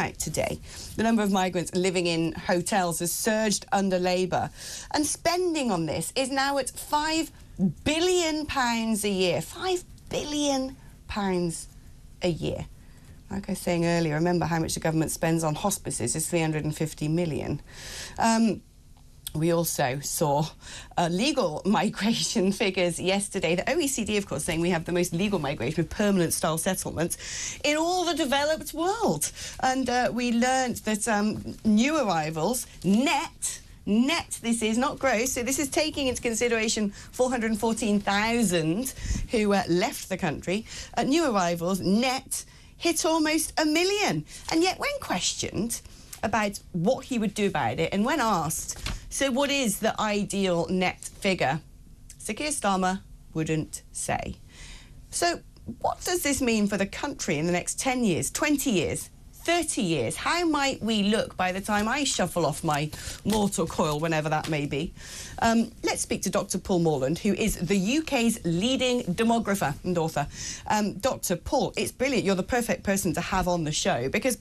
out today. The number of migrants living in hotels has surged under Labour, and spending on this is now at £5 billion a year. £5 billion a year. Like I was saying earlier, remember how much the government spends on hospices is 350 million. We also saw legal migration figures yesterday. The OECD, of course, saying we have the most legal migration with permanent-style settlements in all the developed world. And we learned that new arrivals, net, this is not gross, so this is taking into consideration 414,000 who left the country. New arrivals, net, hit almost 1 million. And yet, when questioned about what he would do about it, and when asked, so what is the ideal net figure, Sir Keir Starmer wouldn't say. So what does this mean for the country in the next 10 years, 20 years, 30 years? How might we look by the time I shuffle off my mortal coil, whenever that may be? Let's speak to Dr Paul Morland, who is the UK's leading demographer and author. Dr Paul, it's brilliant. You're the perfect person to have on the show because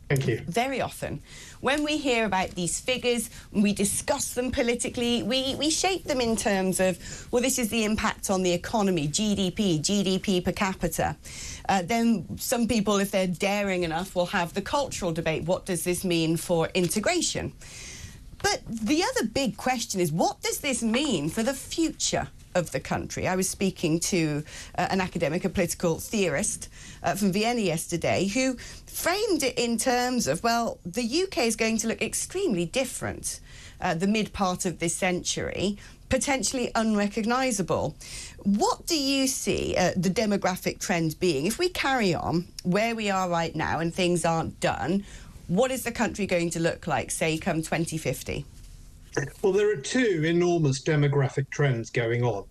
thank you. Very often, when we hear about these figures, we discuss them politically, we shape them in terms of, well, this is the impact on the economy, GDP per capita. Then some people, if they're daring enough, will have the cultural debate. What does this mean for integration? But the other big question is, what does this mean for the future of the country? I was speaking to an academic, a political theorist from Vienna yesterday, who framed it in terms of, well, the UK is going to look extremely different the mid part of this century, potentially unrecognisable. What do you see the demographic trend being? If we carry on where we are right now and things aren't done, what is the country going to look like, say, come 2050? Well, there are two enormous demographic trends going on,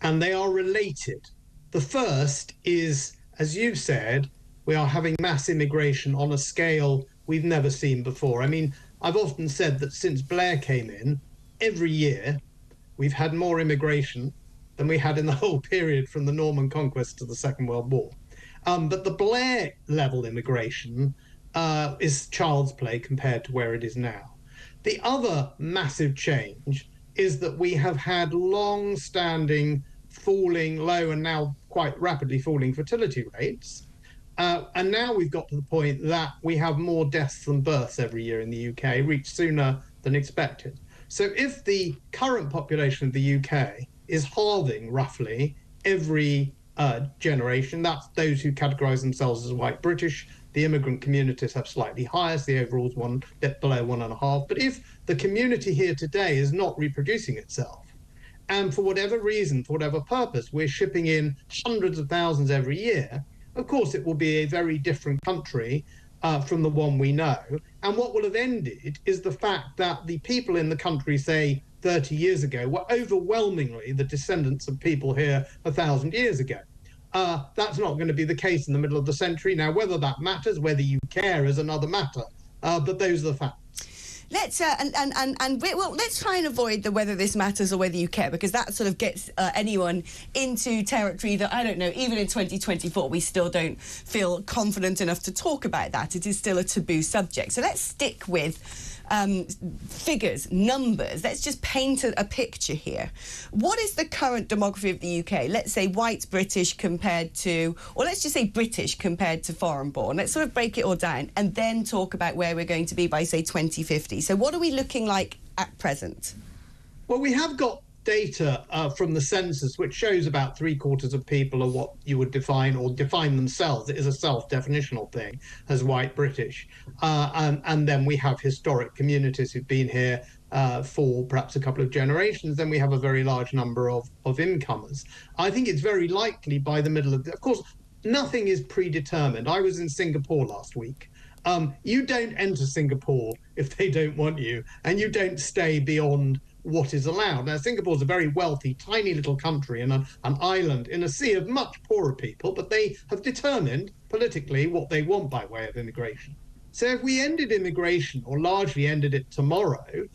and they are related. The first is, as you said, we are having mass immigration on a scale we've never seen before. I mean, I've often said that since Blair came in, every year we've had more immigration than we had in the whole period from the Norman conquest to the Second World War. But the Blair-level immigration is child's play compared to where it is now. The other massive change is that we have had long-standing falling, low and now quite rapidly falling fertility rates. And now we've got to the point that we have more deaths than births every year in the UK, reached sooner than expected. So if the current population of the UK is halving roughly every generation, that's those who categorise themselves as white British. The immigrant communities have slightly higher, so the overall is one bit below 1.5. But if the community here today is not reproducing itself, and for whatever reason, for whatever purpose, we're shipping in hundreds of thousands every year, of course it will be a very different country from the one we know. And what will have ended is the fact that the people in the country, say, 30 years ago, were overwhelmingly the descendants of people here 1,000 years ago. That's not going to be the case in the middle of the century. Now, whether that matters, whether you care, is another matter. But those are the facts. Let's let's try and avoid the whether this matters or whether you care, because that sort of gets anyone into territory that, I don't know, even in 2024 we still don't feel confident enough to talk about that. It is still a taboo subject. So let's stick with figures, numbers. Let's just paint a picture here. What is the current demography of the UK? Let's say white British compared to, or let's just say British compared to foreign born. Let's sort of break it all down and then talk about where we're going to be by, say, 2050. So what are we looking like at present? Well, we have got data from the census which shows about 3/4 of people are what you would define or define themselves. It is a self-definitional thing as white British. And then we have historic communities who've been here for perhaps a couple of generations. Then we have a very large number of incomers. I think it's very likely by the middle of course, nothing is predetermined. I was in Singapore last week. You don't enter Singapore if they don't want you, and you don't stay beyond what is allowed. Now, Singapore's a very wealthy, tiny little country and an island in a sea of much poorer people, but they have determined politically what they want by way of immigration. So if we ended immigration, or largely ended it tomorrow,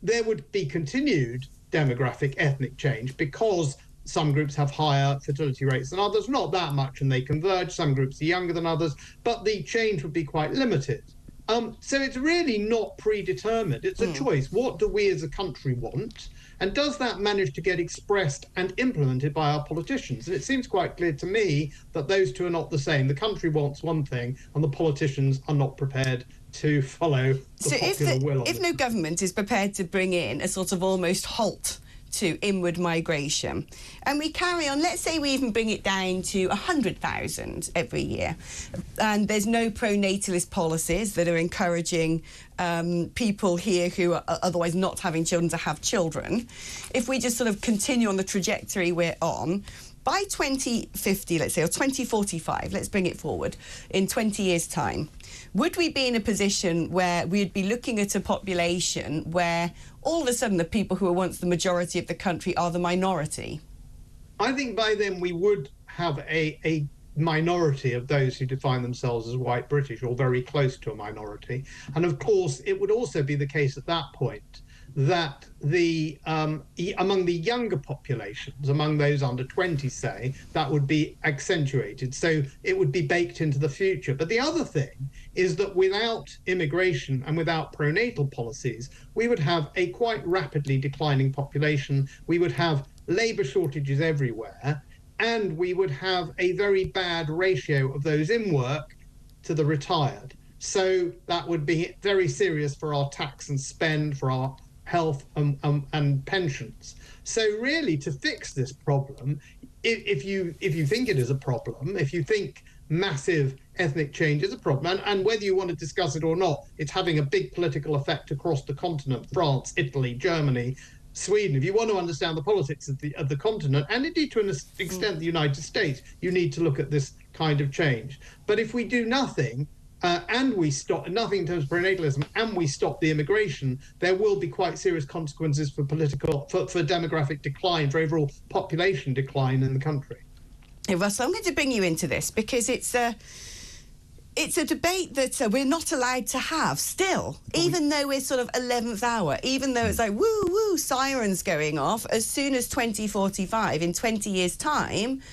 there would be continued demographic ethnic change because some groups have higher fertility rates than others, not that much, and they converge. Some groups are younger than others, but the change would be quite limited. So it's really not predetermined. It's a choice. What do we as a country want? And does that manage to get expressed and implemented by our politicians? And it seems quite clear to me that those two are not the same. The country wants one thing, and the politicians are not prepared to follow the popular will. If no government is prepared to bring in a sort of almost halt to inward migration, and we carry on, let's say we even bring it down to 100,000 every year, and there's no pro-natalist policies that are encouraging people here who are otherwise not having children to have children, if we just sort of continue on the trajectory we're on, by 2050, let's say, or 2045, let's bring it forward, in 20 years' time, would we be in a position where we'd be looking at a population where all of a sudden the people who are once the majority of the country are the minority? I think by then we would have a minority of those who define themselves as white British, or very close to a minority. And of course, it would also be the case at that point that among the younger populations, among those under 20, say, that would be accentuated. So it would be baked into the future. But the other thing is that without immigration and without pronatal policies, we would have a quite rapidly declining population. We would have labour shortages everywhere, and we would have a very bad ratio of those in work to the retired. So that would be very serious for our tax and spend, for our health and pensions. So really, to fix this problem, if you think it is a problem, if you think massive ethnic change is a problem, and whether you want to discuss it or not, it's having a big political effect across the continent, France, Italy, Germany, Sweden. If you want to understand the politics of the continent, and indeed to an extent the United States, you need to look at this kind of change. But if we do nothing, and we stop nothing in terms of pronatalism, and we stop the immigration, there will be quite serious consequences for demographic decline, for overall population decline in the country. Hey, Russell, I'm going to bring you into this because it's a debate that we're not allowed to have still, even though we're sort of 11th hour, even though it's like, woo, woo, sirens going off. As soon as 2045, in 20 years' time,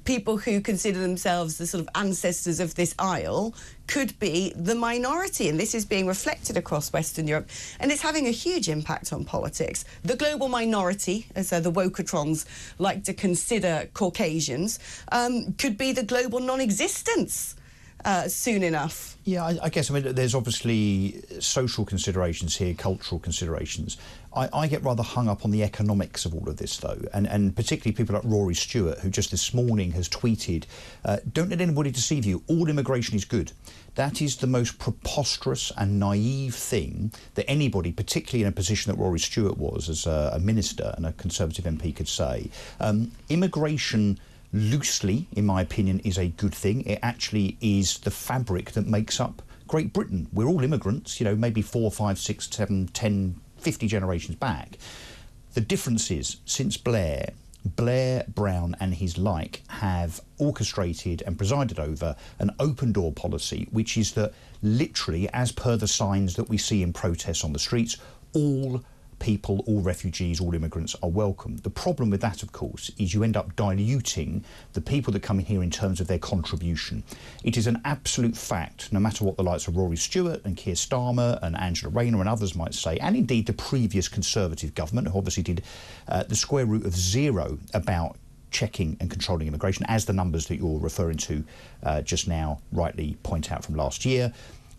people who consider themselves the sort of ancestors of this isle could be the minority, and this is being reflected across Western Europe, and it's having a huge impact on politics. The global minority, as the wokeatrons like to consider Caucasians, could be the global non-existence soon enough. Yeah, I guess, I mean, there's obviously social considerations here, cultural considerations. I get rather hung up on the economics of all of this, though, and particularly people like Rory Stewart, who just this morning has tweeted, don't let anybody deceive you, all immigration is good. That is the most preposterous and naive thing that anybody, particularly in a position that Rory Stewart was as a minister and a Conservative MP, could say. Immigration, loosely, in my opinion, is a good thing. It actually is the fabric that makes up Great Britain. We're all immigrants, you know, maybe 4, 5, 6, 7, 10, 50 generations back. The difference is, since Blair, Brown and his like have orchestrated and presided over an open door policy, which is that literally, as per the signs that we see in protests on the streets, all people, all refugees, all immigrants are welcome. The problem with that, of course, is you end up diluting the people that come in here in terms of their contribution. It is an absolute fact, no matter what the likes of Rory Stewart and Keir Starmer and Angela Rayner and others might say, and indeed the previous Conservative government, who obviously did the square root of zero about checking and controlling immigration, as the numbers that you're referring to just now rightly point out from last year.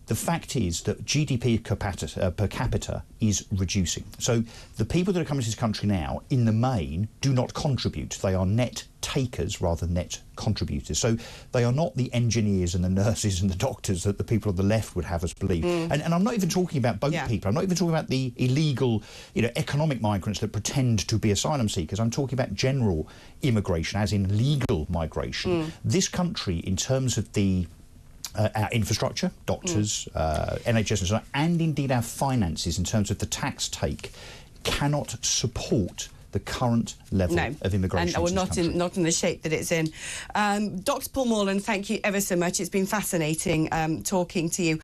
The fact is that GDP per capita is reducing. So the people that are coming to this country now, in the main, do not contribute. They are net takers rather than net contributors. So they are not the engineers and the nurses and the doctors that the people on the left would have us believe. And I'm not even talking about boat people. I'm not even talking about the illegal, you know, economic migrants that pretend to be asylum seekers. I'm talking about general immigration, as in legal migration. This country, in terms of our infrastructure, doctors, NHS and so on, and indeed our finances in terms of the tax take, cannot support the current level of immigration. And not in the shape that it's in. Dr Paul Morland, thank you ever so much. It's been fascinating talking to you.